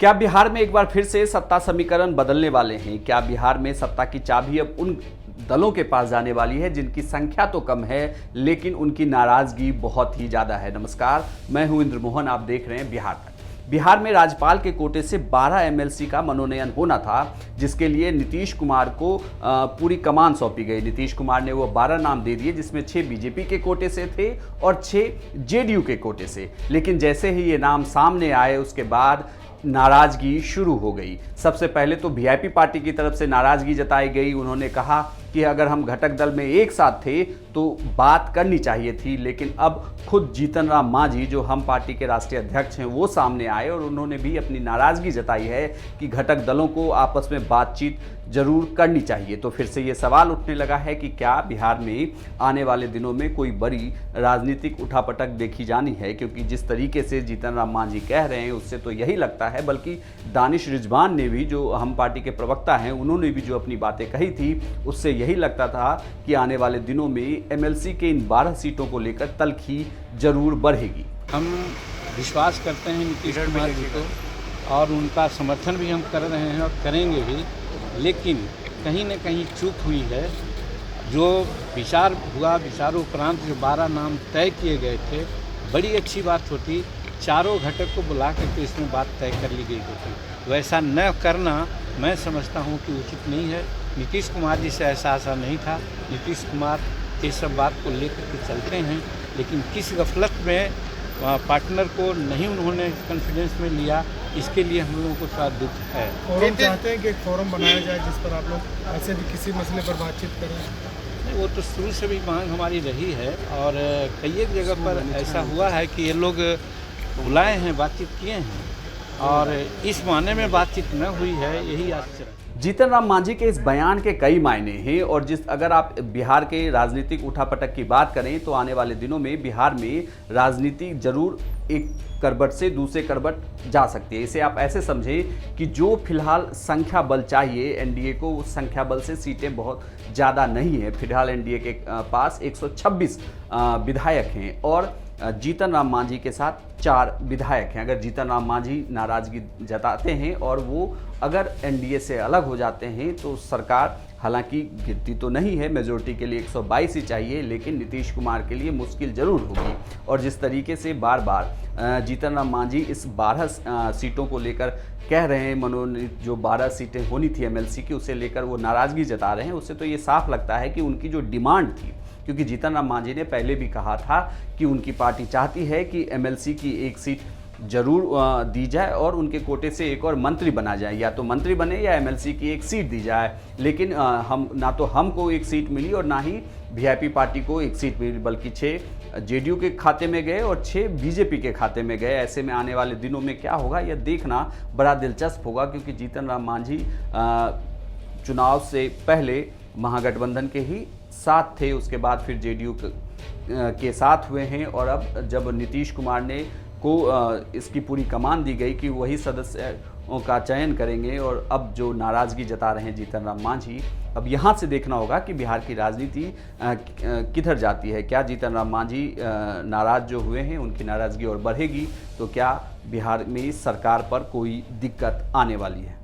क्या बिहार में एक बार फिर से सत्ता समीकरण बदलने वाले हैं? क्या बिहार में सत्ता की चाबी अब उन दलों के पास जाने वाली है जिनकी संख्या तो कम है लेकिन उनकी नाराजगी बहुत ही ज्यादा है? नमस्कार, मैं हूं इंद्र मोहन, आप देख रहे हैं बिहार तक। बिहार में राज्यपाल के कोटे से 12 एमएलसी का मनोनयन होना था, जिसके लिए नीतीश कुमार को पूरी कमान सौंपी गई। नीतीश कुमार ने वो 12 नाम दे दिए, जिसमें 6 बीजेपी के कोटे से थे और 6 जेडीयू के कोटे से। लेकिन जैसे ही ये नाम सामने आए उसके बाद नाराजगी शुरू हो गई। सबसे पहले तो वीआईपी पार्टी की तरफ से नाराजगी जताई गई। उन्होंने कहा कि अगर हम घटक दल में एक साथ थे तो बात करनी चाहिए थी, लेकिन अब खुद जीतन राम मांझी, जो हम पार्टी के राष्ट्रीय अध्यक्ष हैं, वो सामने आए और उन्होंने भी अपनी नाराजगी जताई है कि घटक दलों को आपस में बातचीत जरूर करनी चाहिए। तो फिर से ये सवाल उठने लगा है कि क्या बिहार में आने वाले दिनों में कोई बड़ी राजनीतिक उठापटक देखी जानी है, क्योंकि जिस तरीके से जीतन राम मांझी कह रहे हैं उससे तो यही लगता है। बल्कि दानिश रिजवान ने भी, जो हम पार्टी के प्रवक्ता हैं, उन्होंने भी जो अपनी बातें कही थी उससे यही लगता था कि आने वाले दिनों में एमएलसी के इन 12 सीटों को लेकर तल्खी जरूर बढ़ेगी। हम विश्वास करते हैं नीतीश कुमार जी को और उनका समर्थन भी हम कर रहे हैं और करेंगे भी, लेकिन कहीं न कहीं चूक हुई है। जो विचार हुआ, विचारोपरांत जो 12 नाम तय किए गए थे, बड़ी अच्छी बात होती, चारों घटक को बुला करके इसमें बात तय कर ली गई होती। वैसा न करना मैं समझता हूँ कि उचित नहीं है। नीतीश कुमार जी से ऐसा आशा नहीं था। नीतीश कुमार इस सब बात को लेकर के चलते हैं, लेकिन किस गफलत में पार्टनर को नहीं उन्होंने कॉन्फिडेंस में लिया, इसके लिए हम लोगों को थोड़ा दुख है। फोरम चाहते हैं कि एक फोरम बनाया जाए जिस पर आप लोग ऐसे भी किसी मसले पर बातचीत करें। वो तो शुरू से भी मांग हमारी रही है और कई एक जगह पर ऐसा हुआ है कि ये लोग बुलाए हैं, बातचीत किए हैं और इस मायने में बातचीत न हुई है, यही आश्चर्य। जीतन राम मांझी के इस बयान के कई मायने हैं और अगर आप बिहार के राजनीतिक उठापटक की बात करें तो आने वाले दिनों में बिहार में राजनीति जरूर एक करवट से दूसरे करवट जा सकती है। इसे आप ऐसे समझें कि जो फिलहाल संख्या बल चाहिए एनडीए को, उस संख्या बल से सीटें बहुत ज़्यादा नहीं है। फिलहाल एनडीए के पास 126 विधायक हैं और जीतन राम मांझी के साथ 4 विधायक हैं। अगर जीतन राम मांझी नाराजगी जताते हैं और वो अगर एनडीए से अलग हो जाते हैं तो सरकार हालांकि गिरती तो नहीं है, मेजोरिटी के लिए 122 ही चाहिए, लेकिन नीतीश कुमार के लिए मुश्किल ज़रूर होगी। और जिस तरीके से बार बार जीतन राम मांझी इस 12 सीटों को लेकर कह रहे हैं, मनोनीत जो 12 सीटें होनी थी एमएलसी की, उसे लेकर वो नाराज़गी जता रहे हैं, उससे तो ये साफ लगता है कि उनकी जो डिमांड थी, क्योंकि जीतन राम मांझी ने पहले भी कहा था कि उनकी पार्टी चाहती है कि एमएलसी की एक सीट जरूर दी जाए और उनके कोटे से एक और मंत्री बना जाए, या तो मंत्री बने या एमएलसी की एक सीट दी जाए। लेकिन हम ना तो हमको एक सीट मिली और ना ही वीआईपी पार्टी को एक सीट मिली, बल्कि 6 जेडीयू के खाते में गए और 6 बीजेपी के खाते में गए। ऐसे में आने वाले दिनों में क्या होगा यह देखना बड़ा दिलचस्प होगा, क्योंकि जीतन राम मांझी चुनाव से पहले महागठबंधन के ही साथ थे, उसके बाद फिर जेडीयू के साथ हुए हैं और अब जब नीतीश कुमार ने को इसकी पूरी कमान दी गई कि वही सदस्यों का चयन करेंगे और अब जो नाराज़गी जता रहे हैं जीतन राम मांझी, अब यहाँ से देखना होगा कि बिहार की राजनीति किधर जाती है। क्या जीतन राम मांझी नाराज़ जो हुए हैं उनकी नाराज़गी और बढ़ेगी, तो क्या बिहार में सरकार पर कोई दिक्कत आने वाली है?